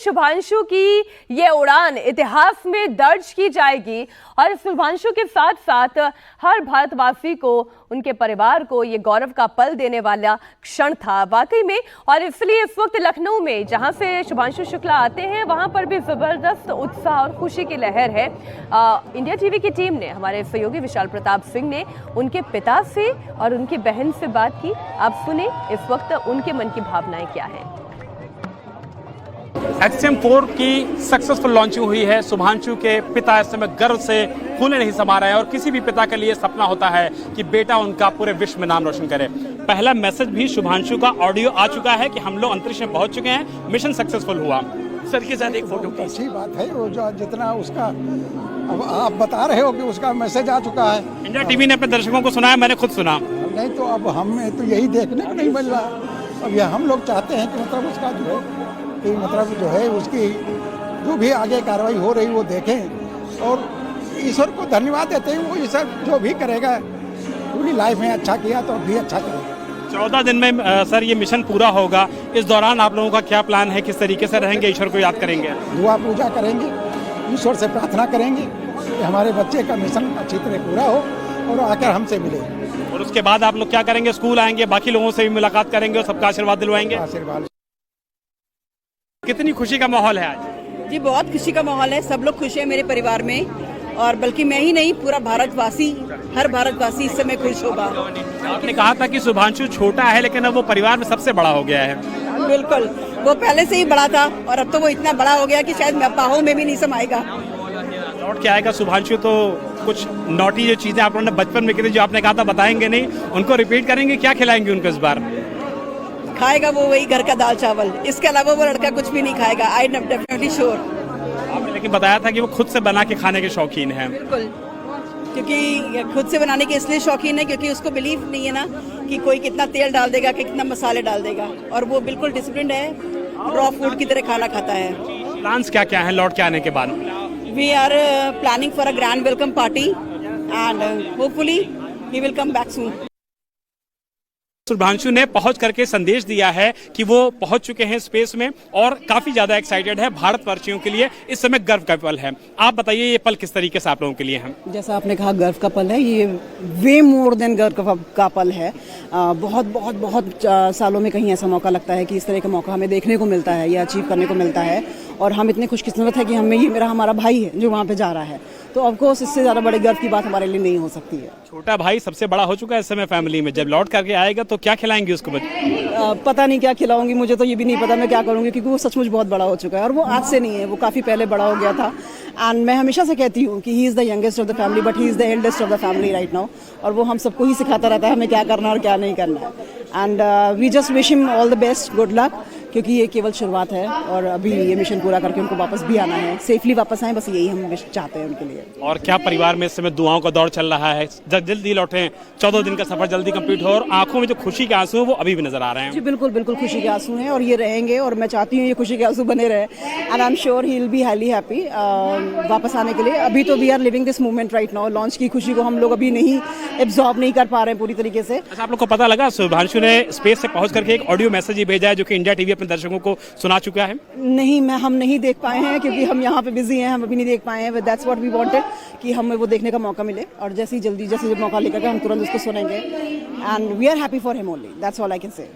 शुभांशु की ये उड़ान इतिहास में दर्ज की जाएगी और शुभांशु के साथ साथ हर भारतवासी को, उनके परिवार को ये गौरव का पल देने वाला क्षण था वाकई में। और इसलिए इस वक्त लखनऊ में जहां से शुभांशु शुक्ला आते हैं वहां पर भी जबरदस्त उत्साह और खुशी की लहर है। इंडिया टीवी की टीम ने, हमारे सहयोगी विशाल प्रताप सिंह ने उनके पिता से और उनकी बहन से बात की। आप सुने इस वक्त उनके मन की भावनाएं क्या है। XM4 की सक्सेसफुल लॉन्चिंग हुई है। शुभांशु के पिता इस समय गर्व से फूले नहीं समा रहे हैं और किसी भी पिता के लिए सपना होता है कि बेटा उनका पूरे विश्व में नाम रोशन करे। पहला मैसेज भी शुभांशु का ऑडियो आ चुका है कि हम लोग अंतरिक्ष में पहुंच चुके हैं, मिशन सक्सेसफुल हुआ। सर के साथ एक फोटो। अच्छी बात है वो, जो जितना उसका अब आप बता रहे हो कि उसका मैसेज आ चुका है। इंडिया टीवी ने अपने दर्शकों को सुनाया, मैंने खुद सुना। नहीं तो अब हमें तो यही देखने को नहीं मिल रहा। अब यह हम लोग चाहते हैं कि मतलब उसका जो है कि मतलब जो है उसकी जो भी आगे कार्रवाई हो रही वो देखें और ईश्वर को धन्यवाद देते हैं। वो ईश्वर जो भी करेगा पूरी लाइफ में अच्छा किया तो भी अच्छा करेगा। 14 दिन में सर ये मिशन पूरा होगा। इस दौरान आप लोगों का क्या प्लान है, किस तरीके से रहेंगे, ईश्वर को याद करेंगे? दुआ पूजा करेंगे, ईश्वर से प्रार्थना करेंगे कि हमारे बच्चे का मिशन अच्छी तरह पूरा हो और आकर हमसे मिले। और उसके बाद आप लोग क्या करेंगे? स्कूल आएंगे, बाकी लोगों से भी मुलाकात करेंगे और सबका आशीर्वाद दिलवाएंगे? आशीर्वाद। कितनी खुशी का माहौल है आज? जी बहुत खुशी का माहौल है, सब लोग खुश हैं मेरे परिवार में और बल्कि मैं ही नहीं, पूरा भारतवासी, हर भारतवासी इस समय खुश होगा। आपने कहा था कि शुभांशु छोटा है लेकिन अब वो परिवार में सबसे बड़ा हो गया है। बिल्कुल, वो पहले से ही बड़ा था और अब तो वो इतना बड़ा हो गया कि शायद बाहों में भी नहीं समाएगा। लौट के आएगा शुभांशु तो कुछ नोटी जो चीजें आप लोगों ने बचपन में की थी, जो आपने कहा था बताएंगे नहीं, उनको रिपीट करेंगे। क्या खिलाएंगे उनको इस बार? खाएगा वो वही घर का दाल चावल, इसके अलावा वो लड़का कुछ भी नहीं खाएगा। I am definitely sure. आपने लेकिन बताया था कि वो खुद से बना के खाने के शौकीन है। बिल्कुल, क्योंकि खुद से बनाने के इसलिए शौकीन है क्योंकि उसको बिलीव नहीं है ना कि कोई कितना तेल डाल देगा, कि कितना मसाले डाल देगा, और वो बिल्कुल डिसिप्लिन्ड है, रॉ फूड की तरह खाना खाता है। प्लान्स क्या क्या है लौट के आने के बाद? We are planning for a grand welcome party and hopefully he will come back soon. Shubhanshu ने पहुंच करके संदेश दिया है कि वो पहुंच चुके हैं स्पेस में और काफी ज्यादा एक्साइटेड है। भारतवासियों के लिए इस समय गर्व का पल है। आप बताइए ये पल किस तरीके से आप लोगों के लिए है? जैसा आपने कहा गर्व का पल है, ये वे मोर देन गर्व का पल है। बहुत बहुत बहुत सालों में कहीं ऐसा मौका लगता है कि इस तरह का मौका हमें देखने को मिलता है या अचीव करने को मिलता है और हम इतने खुशकिस्मत है कि हमें ये हमारा भाई है जो वहाँ पे जा रहा है। तो ऑफकोर्स इससे ज़्यादा बड़ी गर्व की बात हमारे लिए नहीं हो सकती है। छोटा भाई सबसे बड़ा हो चुका है इस समय फैमिली में, जब लौट करके आएगा तो क्या खिलाएंगे उसको? पता नहीं क्या खिलाऊंगी, मुझे तो ये भी नहीं पता मैं क्या करूंगी क्योंकि वो सचमुच बहुत बड़ा हो चुका है और वो आज से नहीं है, वो काफ़ी पहले बड़ा हो गया था। एंड मैं हमेशा से कहती हूँ कि he is the youngest of the family but he is the eldest of the family right now, और वो हम सबको ही सिखाता रहता है हमें क्या करना और क्या नहीं करना है। And we just wish him all the best, good luck, क्योंकि ये केवल शुरुआत है और अभी ये मिशन पूरा करके उनको वापस भी आना है, सेफली वापस आए, बस यही हम चाहते हैं उनके लिए। और क्या परिवार में इस समय दुआओं का दौर चल रहा है, जल्दी लौटें, 14 दिन का सफर जल्दी कंप्लीट हो, और आंखों में जो खुशी के आंसू हैं वो अभी भी नजर आ रहे हैं? जी बिल्कुल बिल्कुल, खुशी के आंसू हैं और ये रहेंगे और मैं चाहती हूँ ये खुशी के आंसू बने रहे and I am sure he will be highly happy वापस आने के लिए। अभी तो we are living this moment right now, launch की खुशी को हम लोग अभी नहीं एब्जॉर्ब नहीं कर पा रहे हैं पूरी तरीके से। अच्छा, आप लोग को पता लगा शुभांशु ने स्पेस से पहुंच करके एक ऑडियो मैसेज ही भेजा है जो कि इंडिया टीवी अपने दर्शकों को सुना चुका है? नहीं, हम नहीं देख पाए हैं क्योंकि हम यहाँ पे बिजी हैं, हम अभी नहीं देख पाए हैं। दैट्स व्हाट वी वांटेड कि हमें वो देखने का मौका मिले और जैसे जब मौका लेकर हम तुरंत उसको सुनेंगे and we are happy for him only, that's all I can say.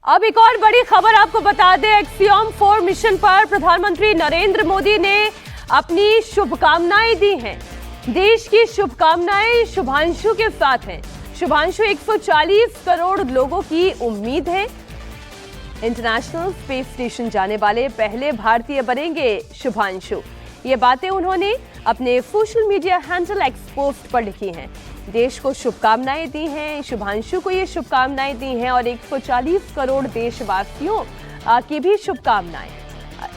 अब एक और बड़ी खबर आपको बता दें, XM4 मिशन पर प्रधानमंत्री नरेंद्र मोदी ने अपनी शुभकामनाएं दी हैं। देश की शुभकामनाएं शुभांशु के साथ हैं। शुभांशु 140 करोड़ लोगों की उम्मीद है। इंटरनेशनल स्पेस स्टेशन जाने वाले पहले भारतीय बनेंगे शुभांशु। ये बातें उन्होंने अपने social media handle x post पर लिखी हैं। देश को शुभकामनाएं दी हैं, शुभांशु को ये शुभकामनाएं दी हैं और 140 करोड़ देशवासियों की भी शुभकामनाएं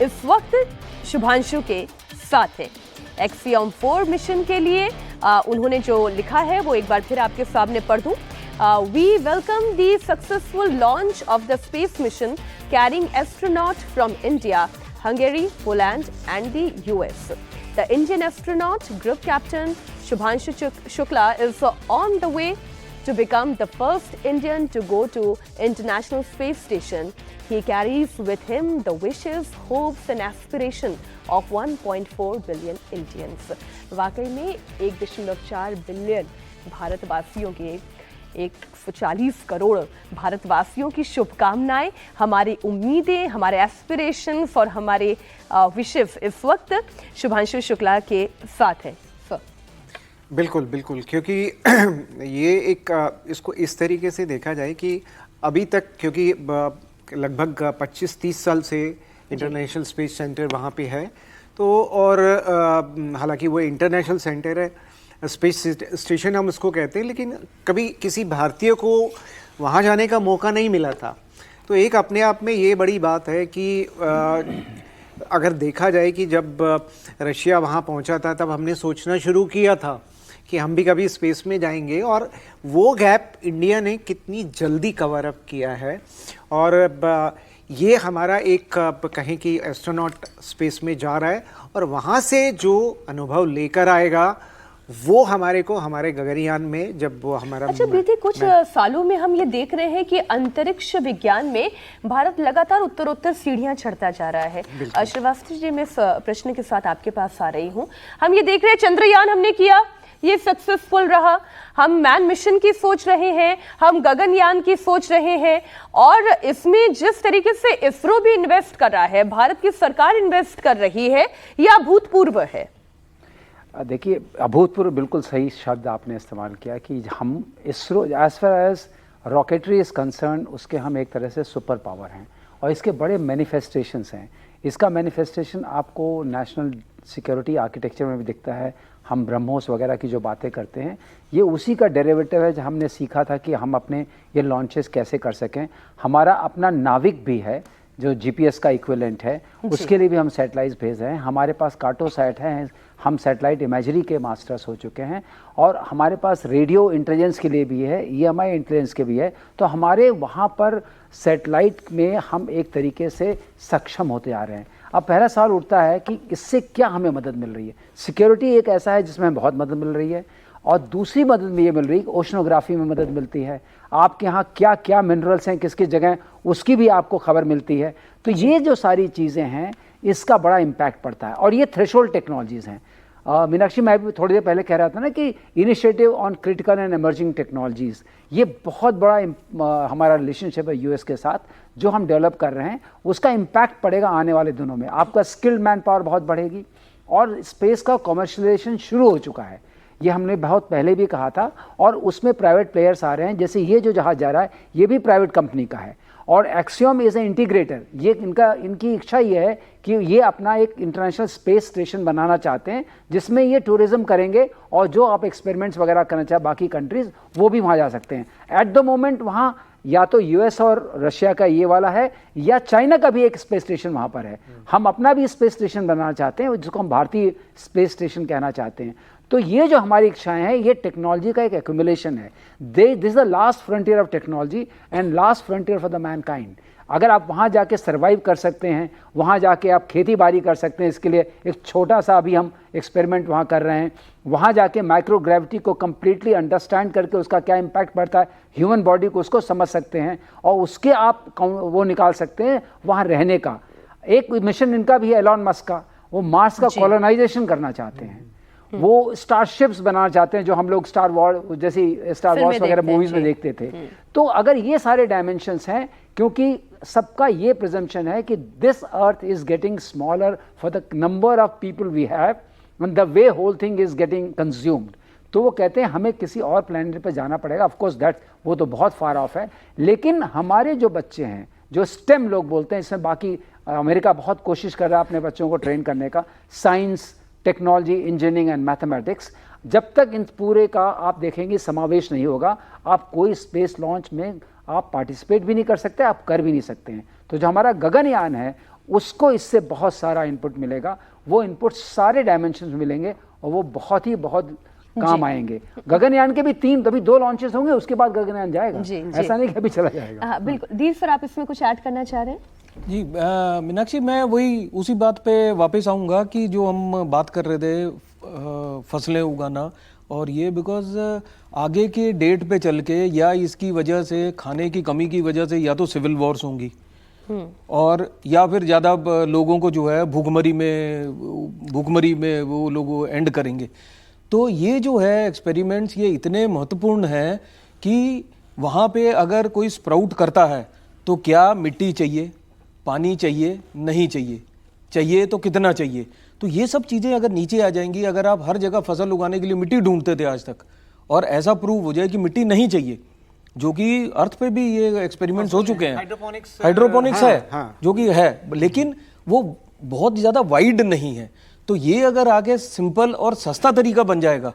इस वक्त शुभांशु के साथ है। XM4 मिशन के लिए उन्होंने जो लिखा है वो एक बार फिर आपके सामने पढ़ दूं। We welcome the successful launch of the space mission carrying astronaut from India, Hungary, Poland and the US. The Indian astronaut group captain Shubhanshu Shukla is on the way to become the first Indian to go to International Space Station. He carries with him the wishes, hopes and aspiration of 1.4 billion Indians. वाकई में 1.4 billion भारतवासियों के 140 करोड़ भारतवासियों की शुभकामनाएं, हमारी उम्मीदें, हमारे एस्पिरेशंस और हमारे विशेस इस वक्त शुभांशु शुक्ला के साथ है। बिल्कुल बिल्कुल, क्योंकि ये एक इसको इस तरीके से देखा जाए कि अभी तक, क्योंकि लगभग 25-30 साल से इंटरनेशनल स्पेस सेंटर वहाँ पे है, तो और हालांकि वो इंटरनेशनल सेंटर है, स्पेस स्टेशन हम उसको कहते हैं, लेकिन कभी किसी भारतीय को वहाँ जाने का मौका नहीं मिला था। तो एक अपने आप में ये बड़ी बात है कि अगर देखा जाए कि जब रशिया वहाँ पहुँचा था तब हमने सोचना शुरू किया था कि हम भी कभी स्पेस में जाएंगे, और वो गैप इंडिया ने कितनी जल्दी कवर अप किया है। और ये हमारा एक कहें कि एस्ट्रोनॉट स्पेस में जा रहा है और वहाँ से जो अनुभव लेकर आएगा वो हमारे को हमारे गगनयान में जब वो हमारा बीते कुछ सालों में हम ये देख रहे हैं कि अंतरिक्ष विज्ञान में भारत लगातार उत्तरोत्तर सीढ़ियां चढ़ता जा रहा है। श्रीवास्तव जी, मैं इस प्रश्न के साथ आपके पास आ रही हूँ। हम ये देख रहे हैं चंद्रयान हमने किया, ये सक्सेसफुल रहा, हम मैन मिशन की सोच रहे हैं, हम गगनयान की सोच रहे हैं, और इसमें जिस तरीके से इसरो भी इन्वेस्ट कर रहा है, भारत की सरकार इन्वेस्ट कर रही है, यह अभूतपूर्व है। देखिए, अभूतपूर्व बिल्कुल सही शब्द आपने इस्तेमाल किया कि हम ISRO as far as rocketry is concerned, उसके हम एक तरह से सुपर पावर हैं और इसके बड़े मैनिफेस्टेशंस हैं। इसका मैनिफेस्टेशन आपको नेशनल सिक्योरिटी आर्किटेक्चर में भी दिखता है। हम ब्रह्मोस वगैरह की जो बातें करते हैं, ये उसी का डेरिवेटिव है जो हमने सीखा था कि हम अपने ये लॉन्चेस कैसे कर सकें। हमारा अपना नाविक भी है जो जीपीएस का इक्विवेलेंट है, उसके लिए भी हम सैटेलाइट भेज रहे हैं। हमारे पास कार्टोसैट है, हम सैटेलाइट इमेजरी के मास्टर्स हो चुके हैं, और हमारे पास रेडियो इंटेलिजेंस के लिए भी है, ईएमआई इंटेलिजेंस के भी है। तो हमारे वहाँ पर सैटेलाइट में हम एक तरीके से सक्षम होते आ रहे हैं। अब पहला सवाल उठता है कि इससे क्या हमें मदद मिल रही है। सिक्योरिटी एक ऐसा है जिसमें बहुत मदद मिल रही है, और दूसरी मदद में ये मिल रही है, ओशनोग्राफी में मदद मिलती है। आपके यहाँ क्या क्या मिनरल्स हैं, किसकी जगह, उसकी भी आपको खबर मिलती है। तो ये जो सारी चीज़ें हैं, इसका बड़ा इम्पैक्ट पड़ता है, और ये थ्रेशोल्ड टेक्नोलॉजीज़ हैं। मीनाक्षी, मैं भी थोड़ी देर पहले कह रहा था ना कि initiative on critical and emerging technologies, ये बहुत बड़ा हमारा रिलेशनशिप है यूएस के साथ, जो हम डेवलप कर रहे हैं। उसका इम्पैक्ट पड़ेगा आने वाले दिनों में। आपका स्किल्ड मैन पावर बहुत बढ़ेगी, और स्पेस का कमर्शलाइजेशन शुरू हो चुका है, ये हमने बहुत पहले भी कहा था, और उसमें प्राइवेट प्लेयर्स आ रहे हैं। जैसे ये जो जहाज़ जा रहा है, ये भी प्राइवेट कंपनी का है, और एक्सियोम इज़ ए इंटीग्रेटर। ये इनकी इच्छा ये है कि ये अपना एक इंटरनेशनल स्पेस स्टेशन बनाना चाहते हैं, जिसमें ये टूरिज्म करेंगे, और जो आप एक्सपेरिमेंट्स वगैरह करना चाहे बाकी कंट्रीज़, वो भी वहाँ जा सकते हैं। एट द मोमेंट वहाँ या तो यूएस और रशिया का ये वाला है, या चाइना का भी एक स्पेस स्टेशन वहाँ पर है। हम अपना भी स्पेस स्टेशन बनाना चाहते हैं, जिसको हम भारतीय स्पेस स्टेशन कहना चाहते हैं। तो ये जो हमारी इच्छाएं हैं, ये टेक्नोलॉजी का एक एक्यूमुलेशन है। This is the last frontier of technology and last frontier for the Mankind. अगर आप वहाँ जाके सर्वाइव कर सकते हैं, वहाँ जाके आप खेती बाड़ी कर सकते हैं, इसके लिए एक छोटा सा अभी हम एक्सपेरिमेंट वहाँ कर रहे हैं। वहाँ जाके माइक्रोग्रेविटी को कम्प्लीटली अंडरस्टैंड करके उसका क्या इम्पैक्ट पड़ता है ह्यूमन बॉडी को, उसको समझ सकते हैं, और उसके आप वो निकाल सकते हैं वहाँ रहने का। एक मिशन इनका भी है, एलॉन मस्क का, वो मार्स का कॉलोनाइजेशन करना चाहते हैं। वो स्टारशिप्स बनाना चाहते हैं, जो हम लोग स्टार वॉर जैसी स्टार वॉर्स वगैरह मूवीज में देखते थे। तो अगर ये सारे डायमेंशंस हैं, क्योंकि सबका ये प्रिजम्पशन है कि this earth is getting smaller for the number of people we have and the way whole thing is getting consumed. तो वो कहते हैं हमें किसी और प्लेनेट पर जाना पड़ेगा। ऑफ कोर्स दैट वो तो बहुत फार ऑफ है, लेकिन हमारे जो बच्चे हैं, जो स्टेम लोग बोलते हैं, इसमें बाकी अमेरिका बहुत कोशिश कर रहा है अपने बच्चों को ट्रेन करने का, science, technology, engineering and mathematics. जब तक इन पूरे का आप देखेंगे समावेश नहीं होगा, आप कोई स्पेस लॉन्च में आप पार्टिसिपेट भी नहीं कर सकते, आप कर भी नहीं सकते हैं। तो जो हमारा गगनयान है, उसको इससे बहुत सारा इनपुट मिलेगा। वो इनपुट सारे डायमेंशंस मिलेंगे, और वो बहुत काम आएंगे। गगनयान के भी 2 लॉन्चेस होंगे, उसके बाद गगनयान जाएगा। ऐसा नहीं कि अभी चला जाएगा। बिल्कुल। दीप सर, आप इसमें कुछ ऐड करना चाह रहे हैं? जी मीनाक्षी, मैं वही उसी बात पे वापस आऊँगा कि जो हम बात कर रहे थे फसलें उगाना, और ये बिकॉज आगे के डेट पे चल के या इसकी वजह से खाने की कमी की वजह से या तो सिविल वॉर्स होंगी और या फिर ज़्यादा लोगों को जो है भूखमरी में वो लोग एंड करेंगे। तो ये जो है एक्सपेरिमेंट्स ये इतने महत्वपूर्ण हैं कि वहाँ पे अगर कोई स्प्राउट करता है तो क्या मिट्टी चाहिए, पानी चाहिए, नहीं चाहिए, चाहिए तो कितना चाहिए। तो ये सब चीज़ें अगर नीचे आ जाएंगी, अगर आप हर जगह फसल उगाने के लिए मिट्टी ढूंढते थे आज तक और ऐसा प्रूव हो जाए कि मिट्टी नहीं चाहिए, जो कि अर्थ पे भी ये एक्सपेरिमेंट्स हो चुके हैं, हाइड्रोपोनिक्स है जो कि है, लेकिन वो बहुत ज़्यादा वाइड नहीं है। तो ये अगर आगे सिंपल और सस्ता तरीका बन जाएगा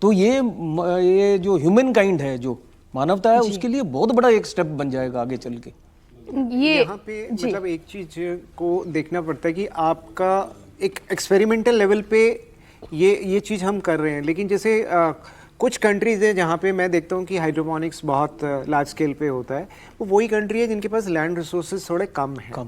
तो ये जो ह्यूमन काइंड है, जो मानवता है, उसके लिए बहुत बड़ा एक स्टेप बन जाएगा आगे चल के। ये यहाँ पे मतलब एक चीज को देखना पड़ता है कि आपका एक एक्सपेरिमेंटल लेवल पे ये चीज़ हम कर रहे हैं, लेकिन जैसे कुछ कंट्रीज़ है जहाँ पे मैं देखता हूँ कि हाइड्रोपोनिक्स बहुत लार्ज स्केल पे होता है, वो वही कंट्री है जिनके पास लैंड रिसोर्सेज थोड़े कम है।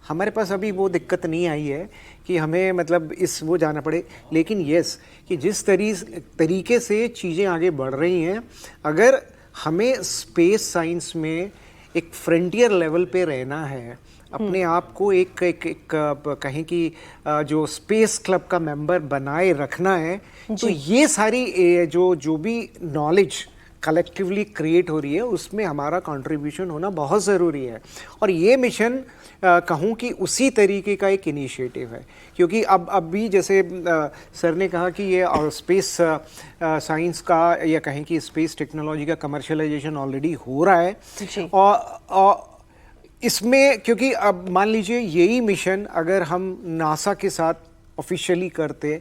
हमारे पास अभी वो दिक्कत नहीं आई है कि हमें मतलब वो जाना पड़े, लेकिन यस कि जिस तरीके से चीज़ें आगे बढ़ रही हैं, अगर हमें स्पेस साइंस में एक फ्रंटियर लेवल पे रहना है, अपने आप को एक कहें कि जो स्पेस क्लब का मेंबर बनाए रखना है, तो ये सारी जो भी नॉलेज कलेक्टिवली क्रिएट हो रही है उसमें हमारा कंट्रीब्यूशन होना बहुत ज़रूरी है। और ये मिशन कहूँ कि उसी तरीके का एक इनिशिएटिव है, क्योंकि अब भी जैसे सर ने कहा कि ये स्पेस साइंस का या कहें कि स्पेस टेक्नोलॉजी का कमर्शलाइजेशन ऑलरेडी हो रहा है। और इसमें क्योंकि अब मान लीजिए यही मिशन अगर हम नासा के साथ ऑफिशियली करते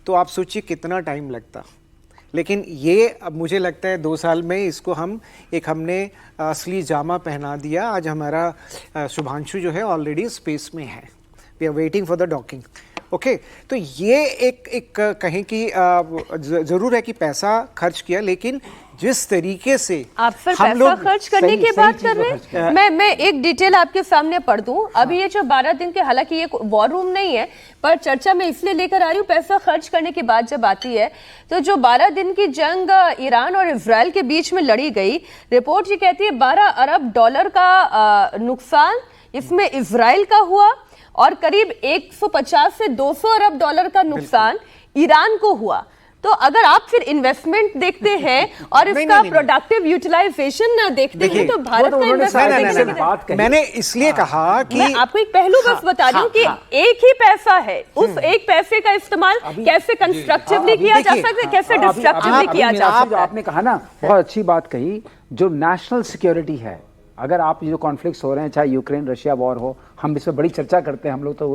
तो आप सोचिए कितना टाइम लगता, लेकिन ये अब मुझे लगता है 2 साल में इसको हमने असली जामा पहना दिया। आज हमारा शुभांशु जो है ऑलरेडी स्पेस में है, we are waiting for the docking. Okay, तो ये एक कहें कि ज़रूर है कि पैसा खर्च किया, लेकिन जिस तरीके से आप फिर पैसा खर्च करने की बात कर रहे हैं, मैं एक डिटेल आपके सामने पढ़ दूं। अभी ये जो 12 दिन के, हालांकि ये वॉर रूम नहीं है, पर चर्चा में इसलिए लेकर आ रही हूँ, पैसा खर्च करने की बात जब आती है तो जो 12 दिन की जंग ईरान और इजराइल के बीच में लड़ी गई, रिपोर्ट ये कहती है 12 अरब डॉलर का नुकसान इसमें इजराइल का हुआ और करीब 150 से 200 अरब डॉलर का नुकसान ईरान को हुआ। तो अगर आप फिर इन्वेस्टमेंट देखते हैं और इसका प्रोडक्टिव यूटिलाइजेशन ना देखते हैं तो भारत का इन्वेस्टमेंट, मैंने इसलिए कहा कि मैं आपको एक पहलू बस बता दूं कि एक ही पैसा है, उस एक पैसे का इस्तेमाल कैसे कंस्ट्रक्टिवली किया जा सकता है, कैसे डिस्ट्रक्टिवली किया जा सकता है। आपने कहा ना, बहुत अच्छी बात कही, जो नेशनल सिक्योरिटी है, अगर आप जो कॉन्फ्लिक्ट्स हो रहे हैं, चाहे यूक्रेन रशिया वॉर हो, हम इस पर बड़ी चर्चा करते हैं हम लोग तो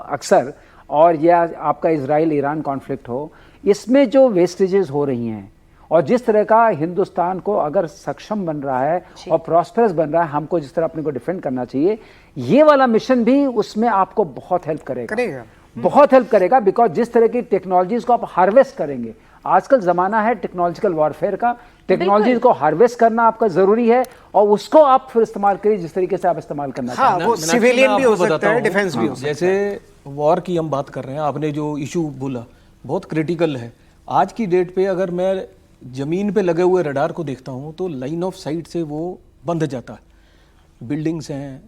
अक्सर, और या आपका इजराइल ईरान कॉन्फ्लिक्ट हो, इसमें जो वेस्टेजेस हो रही हैं और जिस तरह का हिंदुस्तान को अगर सक्षम बन रहा है और प्रॉस्पेरस बन रहा है, हमको जिस तरह अपने को डिफेंड करना चाहिए, ये वाला मिशन भी उसमें आपको बहुत हेल्प करेगा, बहुत हेल्प करेगा। बिकॉज जिस तरह की टेक्नोलॉजीज को आप हार्वेस्ट करेंगे, आजकल जमाना है टेक्नोलॉजिकल वॉरफेयर का, टेक्नोलॉजी को हार्वेस्ट करना आपका जरूरी है और उसको आप फिर इस्तेमाल करिए जिस तरीके से आप इस्तेमाल करना चाहते हैं। वो सिविलियन भी हो सकता है, डिफेंस भी हो सकता है। जैसे वॉर की हम बात कर रहे हैं, आपने जो इशू बोला बहुत क्रिटिकल है। आज की डेट पे अगर मैं जमीन पे लगे हुए रडार को देखता हूँ तो लाइन ऑफ साइट से वो बंध जाता है। बिल्डिंग्स हैं,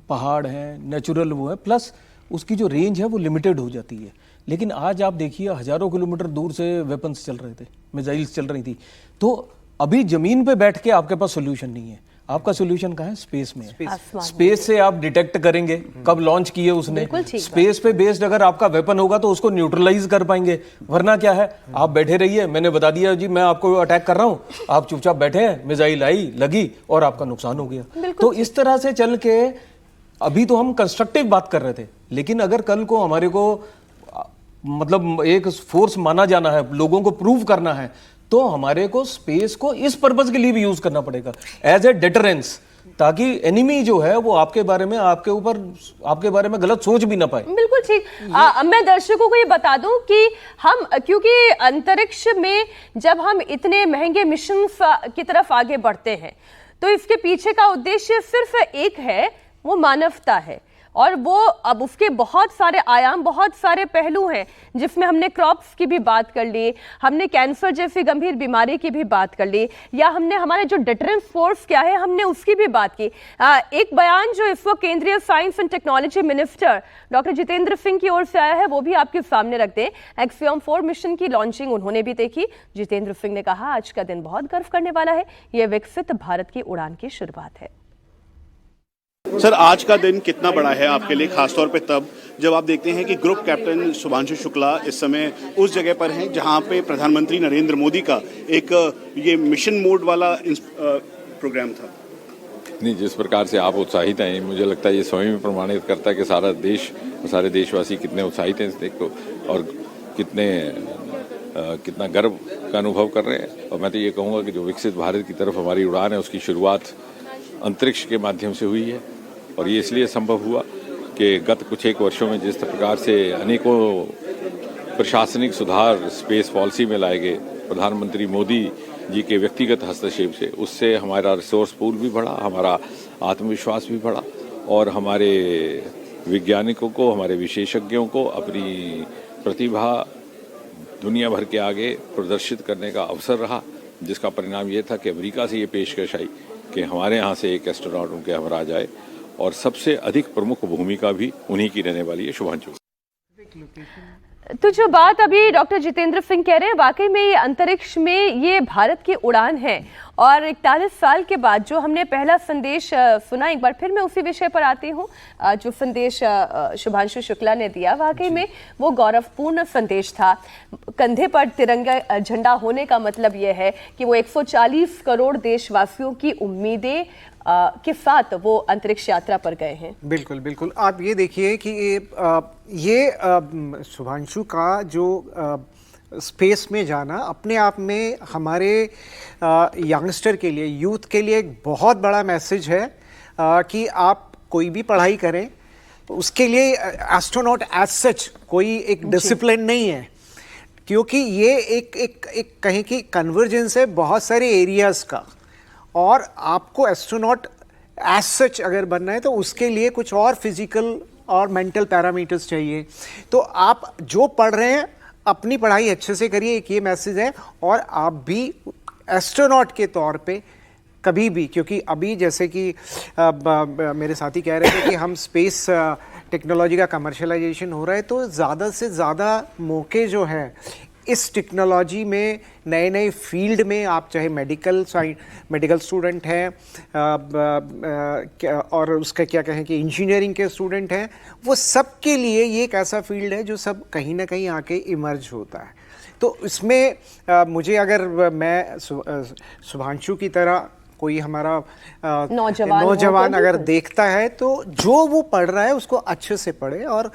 पहाड़ हैं, नेचुरल वो है, प्लस उसकी जो रेंज है वो लिमिटेड हो जाती है। लेकिन आज आप देखिए हजारों किलोमीटर दूर से वेपन्स चल रहे थे, मिसाइल्स चल रही थी। तो अभी जमीन पे बैठ के आपके पास सोल्यूशन नहीं है, आपका सोल्यूशन कहाँ है? स्पेस में है। स्पेस से आप डिटेक्ट करेंगे कब लॉन्च किए उसने, स्पेस पे बेस्ड अगर आपका वेपन होगा तो उसको न्यूट्रलाइज कर पाएंगे। वरना क्या है, आप बैठे रहिए, मैंने बता दिया जी मैं आपको अटैक कर रहा हूँ, आप चुपचाप बैठे हैं, मिसाइल आई, लगी और आपका नुकसान हो गया। तो इस तरह से चल के अभी तो हम कंस्ट्रक्टिव बात कर रहे थे, लेकिन अगर कल को हमारे को मतलब एक फोर्स माना जाना है, लोगों को प्रूव करना है, तो हमारे को स्पेस को इस पर्पस के लिए भी यूज करना पड़ेगा एज ए डिटरेंस, ताकि एनिमी जो है वो आपके बारे में गलत सोच भी ना पाए। बिल्कुल ठीक। मैं दर्शकों को ये बता दूं कि हम, क्योंकि अंतरिक्ष में जब हम इतने महंगे मिशन की तरफ आगे बढ़ते हैं तो इसके पीछे का उद्देश्य सिर्फ एक है, वो मानवता है। और वो अब उसके बहुत सारे आयाम, बहुत सारे पहलू हैं, जिसमें हमने क्रॉप्स की भी बात कर ली, हमने कैंसर जैसी गंभीर बीमारी की भी बात कर ली, या हमने हमारे जो डिफरेंस फोर्स क्या है हमने उसकी भी बात की। एक बयान जो इस वक्त केंद्रीय science and technology minister doctor Jitendra Singh की ओर से आया है वो भी आपके सामने रखते हैं। एक्सियम 4 मिशन की लॉन्चिंग उन्होंने भी देखी। जितेंद्र सिंह ने कहा, आज का दिन बहुत गर्व करने वाला है, यह विकसित भारत की उड़ान की शुरुआत है। सर, आज का दिन कितना बड़ा है आपके लिए, खासतौर पे तब जब आप देखते हैं कि ग्रुप कैप्टन शुभांशु शुक्ला इस समय उस जगह पर हैं जहां पे प्रधानमंत्री नरेंद्र मोदी का एक ये मिशन मोड वाला प्रोग्राम था। नहीं, जिस प्रकार से आप उत्साहित हैं, मुझे लगता है ये स्वयं में प्रमाणित करता है कि सारा देश और सारे देशवासी कितने उत्साहित हैं इस देश को और कितना गर्व का अनुभव कर रहे हैं। और मैं तो ये कहूँगा कि जो विकसित भारत की तरफ हमारी उड़ान है उसकी शुरुआत अंतरिक्ष के माध्यम से हुई है और ये इसलिए संभव हुआ कि गत कुछ एक वर्षों में जिस प्रकार से अनेकों प्रशासनिक सुधार स्पेस पॉलिसी में लाए गए प्रधानमंत्री मोदी जी के व्यक्तिगत हस्तक्षेप से, उससे हमारा रिसोर्स पूल भी बढ़ा, हमारा आत्मविश्वास भी बढ़ा और हमारे वैज्ञानिकों को, हमारे विशेषज्ञों को अपनी प्रतिभा दुनिया भर के आगे प्रदर्शित करने का अवसर रहा, जिसका परिणाम ये था कि अमेरिका से ये पेशकश आई कि हमारे यहाँ से एक एस्ट्रोनॉट उनके यहाँ आ जाए और सबसे अधिक प्रमुख भूमिका भी उन्हीं की रहने वाली है, शुभांशु। तो जो बात अभी डॉक्टर जितेंद्र सिंह कह रहे हैं, वाकई में ये अंतरिक्ष में ये भारत की उड़ान है और 41 साल के बाद जो हमने पहला संदेश सुना, एक बार फिर मैं उसी विषय पर आती हूँ। जो संदेश शुभांशु शुक्ला ने दिया, वाकई में वो गौरवपूर्ण संदेश था। कंधे पर तिरंगा झंडा होने का मतलब यह है कि वो 140 करोड़ देशवासियों की उम्मीदें के साथ वो अंतरिक्ष यात्रा पर गए हैं। बिल्कुल बिल्कुल। आप ये देखिए कि ये शुभांशु का जो स्पेस में जाना अपने आप में हमारे यंगस्टर के लिए, यूथ के लिए एक बहुत बड़ा मैसेज है कि आप कोई भी पढ़ाई करें उसके लिए एस्ट्रोनॉट एज सच कोई एक डिसिप्लिन नहीं है, क्योंकि ये एक कहीं की कन्वर्जेंस है बहुत सारे एरियाज का और आपको एस्ट्रोनॉट एज सच अगर बनना है तो उसके लिए कुछ और फिजिकल और मेंटल पैरामीटर्स चाहिए। तो आप जो पढ़ रहे हैं अपनी पढ़ाई अच्छे से करिए, एक ये मैसेज है। और आप भी एस्ट्रोनॉट के तौर पे कभी भी, क्योंकि अभी जैसे कि मेरे साथी कह रहे थे कि हम स्पेस टेक्नोलॉजी का कमर्शलाइजेशन हो रहा है, तो ज़्यादा से ज़्यादा मौके जो है इस टेक्नोलॉजी में, नए नए फील्ड में, आप चाहे मेडिकल स्टूडेंट हैं और उसका क्या कहें कि इंजीनियरिंग के स्टूडेंट हैं, वो सब के लिए ये एक ऐसा फील्ड है जो सब कहीं ना कहीं आके इमर्ज होता है। तो इसमें मुझे, अगर मैं शुभांशु की तरह कोई हमारा नौजवान अगर देखता है तो जो वो पढ़ रहा है उसको अच्छे से पढ़े और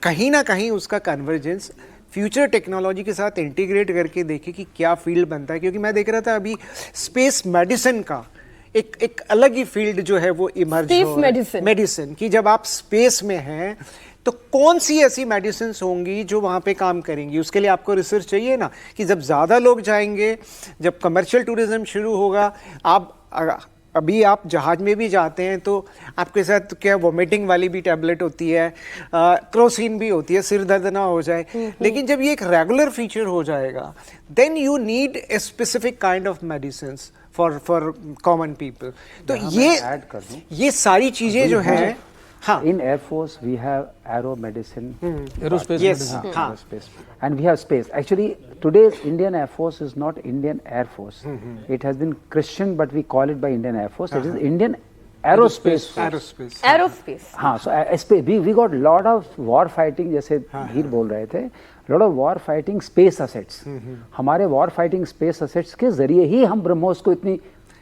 कहीं ना कहीं उसका कन्वर्जेंस फ्यूचर टेक्नोलॉजी के साथ इंटीग्रेट करके देखे कि क्या फील्ड बनता है। क्योंकि मैं देख रहा था अभी स्पेस मेडिसिन का एक अलग ही फील्ड जो है वो इमर्ज हो रहा है, मेडिसिन की। जब आप स्पेस में हैं तो कौन सी ऐसी मेडिसिन होंगी जो वहाँ पे काम करेंगी, उसके लिए आपको रिसर्च चाहिए ना, कि जब ज़्यादा लोग जाएंगे, जब कमर्शियल टूरिज्म शुरू होगा, अभी आप जहाज में भी जाते हैं तो आपके साथ क्या वोमिटिंग वाली भी टैबलेट होती है, क्रोसिन भी होती है, सिर दर्द ना हो जाए। लेकिन जब ये एक रेगुलर फीचर हो जाएगा, then you need a specific kind of medicines for common people. तो ये सारी चीजें जो हैं, हाँ, in Air Force we have aero medicine, aerospace yes, medicine. Aerospace, and we have space. Actually, today's Indian Air Force is not Indian Air Force. It has been christened, but we call it by Indian Air Force. It is Indian Aerospace Force. Aerospace. हाँ, so we got lot of war fighting, जैसे धीर बोल रहे थे, lot of war fighting space assets. हमारे war fighting space assets के जरिए ही हम ब्रह्मोस को इतनी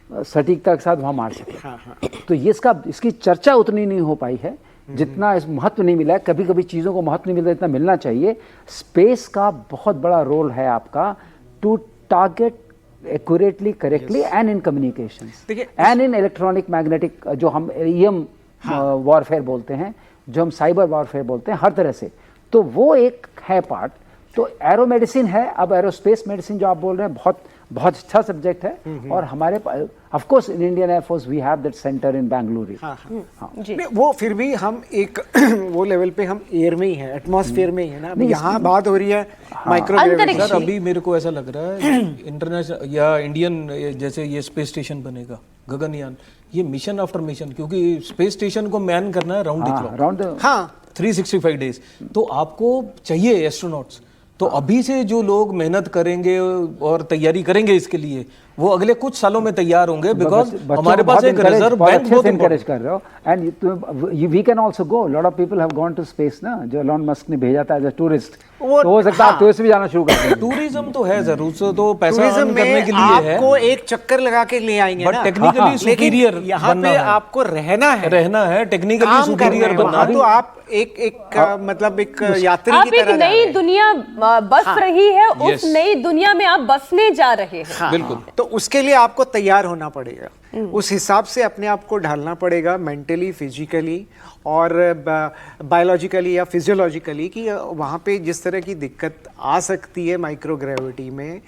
सटीकता के साथ वहाँ मार सके। तो ये इसकी चर्चा उतनी नहीं हो पाई है जितना इस महत्व नहीं मिला है। कभी कभी चीज़ों को महत्व नहीं मिलता जितना मिलना चाहिए। स्पेस का बहुत बड़ा रोल है आपका to target accurately, correctly and in communications and in electronic magnetic, जो हम EM वॉरफेयर बोलते हैं, जो हम साइबर वॉरफेयर बोलते हैं, हर तरह से। तो वो एक है पार्ट। तो एरो मेडिसिन है, अब एरोस्पेस मेडिसिन जो आप बोल रहे हैं बहुत बहुत अच्छा सब्जेक्ट है। और हमारे of course in Indian Air Force we have that centre in Bengaluru. नहीं, वो फिर भी हम एक वो लेवल पे हम एयर में ही है, एटमॉस्फेयर में ही है ना। अभी यहाँ बात हो रही है माइक्रोग्रेविटी। सर अभी मेरे को ऐसा लग रहा है इंटरनेशनल या इंडियन जैसे ये स्पेस स्टेशन बनेगा गगनयान, ये मिशन आफ्टर मिशन, क्योंकि स्पेस स्टेशन को मैन करना है राउंड द क्लॉक, हाँ 365 डेज, तो आपको चाहिए एस्ट्रोनॉट्स। तो अभी से जो लोग मेहनत करेंगे और तैयारी करेंगे इसके लिए, वो अगले कुछ सालों में तैयार होंगे, बिकॉज हमारे पास एक रिजर्व बैंक बहुत एनकरेज कर रहे हो। And we can also go, lot of people have gone to space ना, जो एलन मस्क ने भेजा था एज अ टूरिस्ट, तो हो सकता है आप टूरिस्ट भी जाना शुरू कर दें। टूरिज्म तो है जरूर से, तो पैसा अर्न में करने के लिए है, आपको एक चक्कर लगा के ले आएंगे बट ना, टेक्निकली सुपीरियर यहाँ पे आपको रहना है टेक्निकली सुपीरियर बनना। तो आप एक मतलब एक यात्री आप की तरह एक नई दुनिया बस रही है, उस नई दुनिया में आप बसने जा रहे हैं। बिल्कुल, तो उसके लिए आपको तैयार होना पड़ेगा, उस हिसाब से अपने आप को ढालना पड़ेगा, मेंटली, फिजिकली और बायोलॉजिकली या फिजियोलॉजिकली, कि वहाँ पे जिस तरह की दिक्कत आ सकती है माइक्रोग्रेविटी में,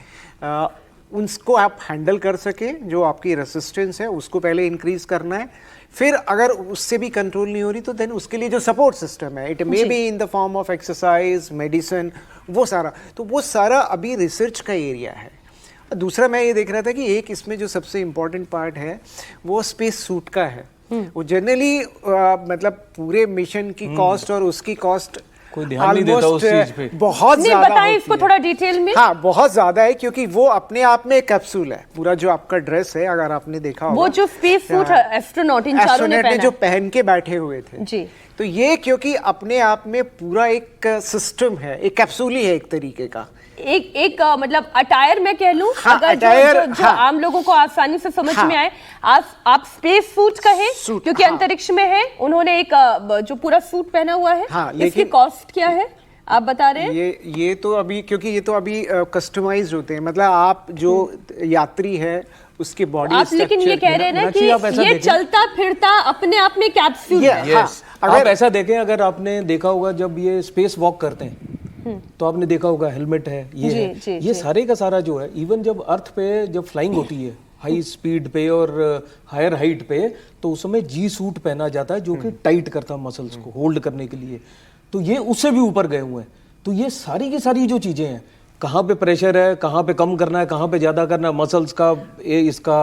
उनको आप हैंडल कर सके। जो आपकी रेसिस्टेंस है उसको पहले इंक्रीज करना है, फिर अगर उससे भी कंट्रोल नहीं हो रही तो देन उसके लिए जो सपोर्ट सिस्टम है, it may be in the form of exercise, medicine, वो सारा अभी रिसर्च का एरिया है। दूसरा मैं ये देख रहा था कि एक इसमें जो सबसे इम्पोर्टेंट पार्ट है वो स्पेस सूट का है। वो जनरली मतलब पूरे मिशन की कॉस्ट और उसकी कॉस्ट कोई ध्यान नहीं देता उस चीज पे, बहुत ज्यादा बताएं इसको थोड़ा डिटेल में। हाँ, बहुत ज्यादा है, क्योंकि वो अपने आप में एक कैप्सूल है। पूरा जो आपका ड्रेस है, अगर आपने देखा होगा, वो जो स्पेस सूट एस्ट्रोनॉट इन चारों ने पहना, जो पहन के बैठे हुए थे जी, तो ये क्योंकि अपने आप में पूरा एक सिस्टम है, एक कैप्सूल ही है एक तरीके का, एक मतलब अटायर मैं कह लूं, हाँ, अगर अटायर, जो आम लोगों को आसानी से समझ में आए, आप स्पेस सूट कहें क्योंकि अंतरिक्ष में है, उन्होंने एक जो पूरा सूट पहना हुआ है। इसकी कॉस्ट क्या है आप बता रहे हैं? ये तो अभी, क्योंकि ये तो अभी कस्टमाइज्ड होते हैं, मतलब आप जो यात्री है उसकी बॉडी आप लेकिन ये कह रहे हैं ना कि ये चलता फिरता अपने आप में कैप्सूल है। आप ऐसा देखें, अगर आपने देखा होगा जब ये स्पेस वॉक करते हैं तो आपने देखा होगा हेलमेट है, ये सारे का सारा जो है, इवन जब अर्थ पे जब फ्लाइंग होती है हाई स्पीड पे और हायर हाइट पे, तो उस समय जी सूट पहना जाता है जो कि टाइट करता है मसल्स को होल्ड करने के लिए। तो ये उससे भी ऊपर गए हुए हैं। तो ये सारी की सारी जो चीजें हैं, कहाँ पे प्रेशर है, कहाँ पे कम करना है, कहाँ पे ज्यादा करना है, मसल्स का, इसका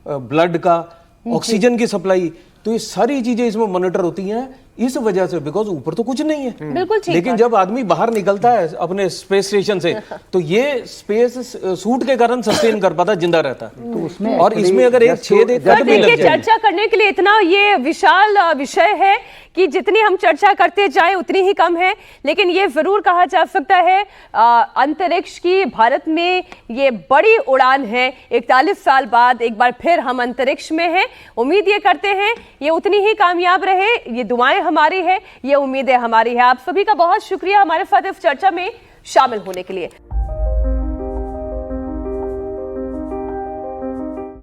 ब्लड का, ऑक्सीजन की सप्लाई, तो ये सारी चीजें इसमें मॉनिटर होती हैं इस वजह से, बिकॉज ऊपर तो कुछ नहीं है। बिल्कुल ठीक। लेकिन जब आदमी बाहर निकलता है अपने स्पेस स्टेशन से, तो ये स्पेस सूट के कारण सस्टेन कर पाता, जिंदा रहता है। तो उसमें और इसमें अगर एक छेद एक कट भी लग जाए, चर्चा करने के लिए इतना ये विशाल विषय है कि जितनी हम चर्चा करते जाएं उतनी ही कम है। लेकिन ये जरूर कहा जा सकता है अंतरिक्ष की भारत में ये बड़ी उड़ान है। 41 साल बाद एक बार फिर हम अंतरिक्ष में हैं। उम्मीद ये करते हैं ये उतनी ही कामयाब रहे, ये दुआएं हमारी है, ये उम्मीदें हमारी है। आप सभी का बहुत शुक्रिया हमारे साथ इस चर्चा में शामिल होने के लिए।